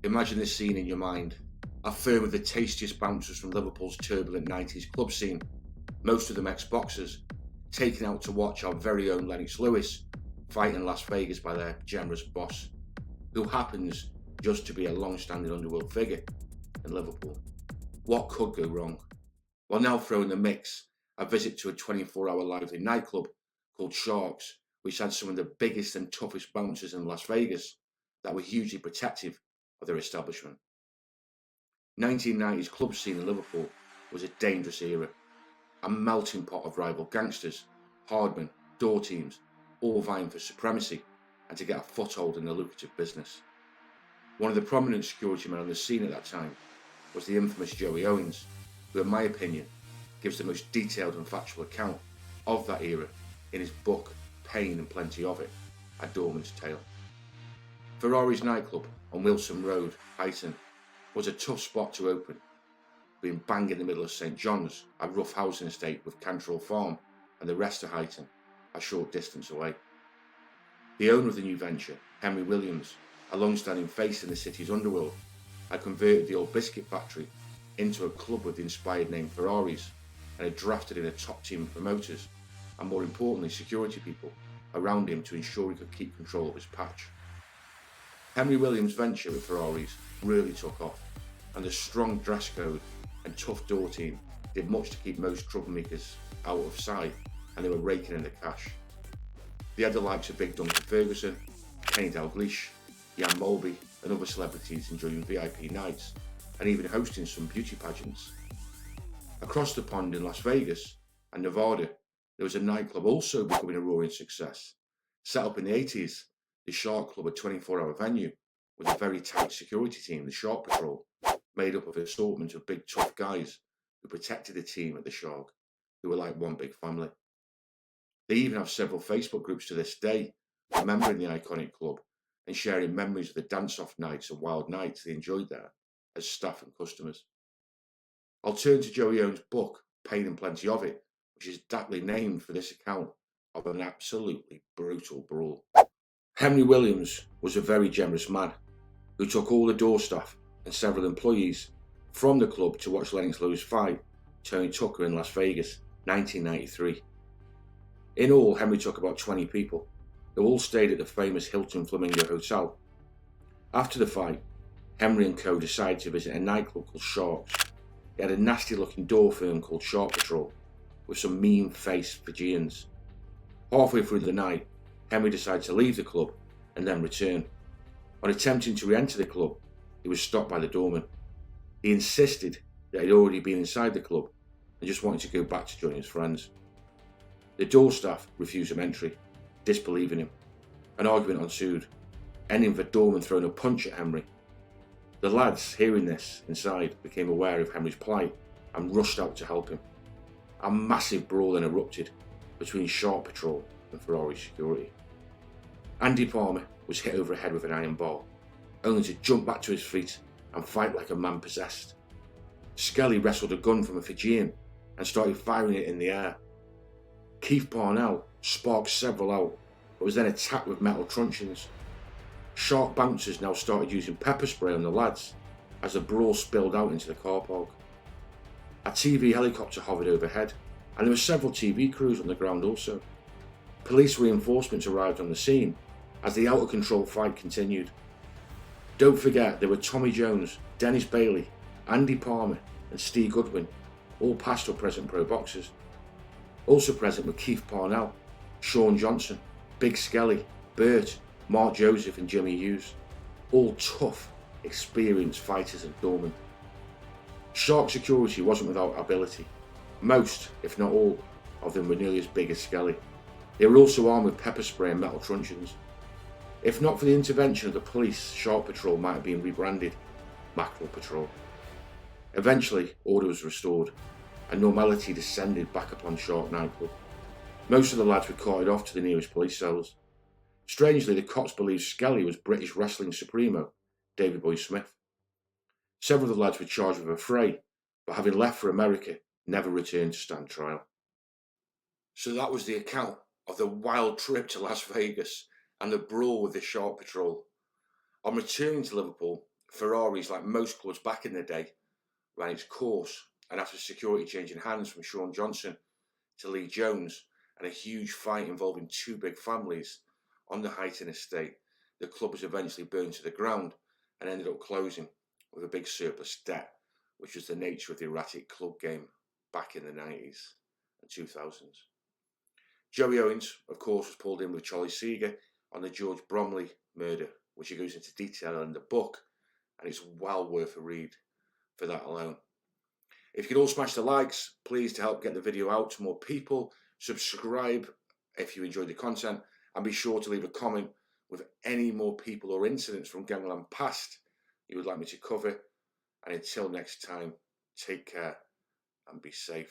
Imagine this scene in your mind. A firm of the tastiest bouncers from Liverpool's turbulent 90s club scene, most of them ex-boxers, taken out to watch our very own Lennox Lewis fight in Las Vegas by their generous boss, who happens just to be a long-standing underworld figure in Liverpool. What could go wrong? Well, now throw in the mix a visit to a 24-hour lively nightclub called Sharks, which had some of the biggest and toughest bouncers in Las Vegas that were hugely protective of their establishment. 1990s club scene in Liverpool was a dangerous era, a melting pot of rival gangsters, hardmen, door teams, all vying for supremacy and to get a foothold in the lucrative business. One of the prominent security men on the scene at that time was the infamous Joey Owens, who in my opinion gives the most detailed and factual account of that era in his book Pain and Plenty of It, A Doorman's Tale. Ferrari's nightclub on Wilson Road, Huyton, was a tough spot to open, being bang in the middle of St John's, a rough housing estate with Cantrell Farm and the rest of Huyton a short distance away. The owner of the new venture, Henry Williams, a long-standing face in the city's underworld, had converted the old biscuit factory into a club with the inspired name Ferraris and had drafted in a top team of promoters and, more importantly, security people around him to ensure he could keep control of his patch. Henry Williams' venture with Ferraris really took off, and the strong dress code and tough door team did much to keep most troublemakers out of sight, and they were raking in the cash. They had the likes of Big Duncan Ferguson, Kenny Dalglish, Jan Molby and other celebrities enjoying VIP nights and even hosting some beauty pageants. Across the pond in Las Vegas and Nevada, there was a nightclub also becoming a roaring success. Set up in the 80s, the Shark Club, a 24-hour venue with a very tight security team, the Shark Patrol, made up of an assortment of big tough guys who protected the team at the Shark, who were like one big family. They even have several Facebook groups to this day remembering the iconic club and sharing memories of the dance-off nights and wild nights they enjoyed there as staff and customers. I'll turn to Joey Owens' book, Pain and Plenty of It, which is aptly named for this account of an absolutely brutal brawl. Henry Williams was a very generous man who took all the door staff and several employees from the club to watch Lennox Lewis fight Tony Tucker in Las Vegas, 1993. In all, Henry took about 20 people, who all stayed at the famous Hilton Flamingo Hotel. After the fight, Henry and co decided to visit a nightclub called Sharks. It had a nasty looking door firm called Shark Patrol, with some mean-faced Fijians. Halfway through the night, Henry decided to leave the club and then return. On attempting to re-enter the club, he was stopped by the doorman. He insisted that he'd already been inside the club and just wanted to go back to join his friends. The door staff refused him entry, disbelieving him. An argument ensued, ending with the doorman throwing a punch at Henry. The lads, hearing this inside, became aware of Henry's plight and rushed out to help him. A massive brawl then erupted between Shark Patrol and Ferrari security. Andy Palmer was hit over the head with an iron bar, only to jump back to his feet and fight like a man possessed. Skelly wrestled a gun from a Fijian and started firing it in the air. Keith Parnell sparked several out, but was then attacked with metal truncheons. Shark bouncers now started using pepper spray on the lads as the brawl spilled out into the car park. A TV helicopter hovered overhead, and there were several TV crews on the ground also. Police reinforcements arrived on the scene as the out-of-control fight continued. Don't forget there were Tommy Jones, Dennis Bailey, Andy Palmer and Steve Goodwin, all past or present pro boxers. Also present were Keith Parnell, Sean Johnson, Big Skelly, Bert, Mark Joseph and Jimmy Hughes, all tough, experienced fighters and doormen. Shark security wasn't without ability. Most, if not all, of them were nearly as big as Skelly. They were also armed with pepper spray and metal truncheons. If not for the intervention of the police, Shark Patrol might have been rebranded Mackerel Patrol. Eventually, order was restored, and normality descended back upon Shark nightclub. Most of the lads were carted off to the nearest police cells. Strangely, the cops believed Skelly was British wrestling supremo David Boy Smith. Several of the lads were charged with a fray, but having left for America, never returned to stand trial. So that was the account of the wild trip to Las Vegas and the brawl with the Shark Patrol. On returning to Liverpool, Ferraris, like most clubs back in the day, ran its course, and after security changing hands from Sean Johnson to Lee Jones and a huge fight involving two big families on the Highton estate, the club was eventually burned to the ground and ended up closing with a big surplus debt, which was the nature of the erratic club game back in the 90s and 2000s. Joey Owens, of course, was pulled in with Charlie Seeger on the George Bromley murder, which he goes into detail in the book, and it's well worth a read for that alone. If you could all smash the likes, please, to help get the video out to more people. Subscribe if you enjoyed the content, and be sure to leave a comment with any more people or incidents from gangland past you would like me to cover. And until next time, take care and be safe.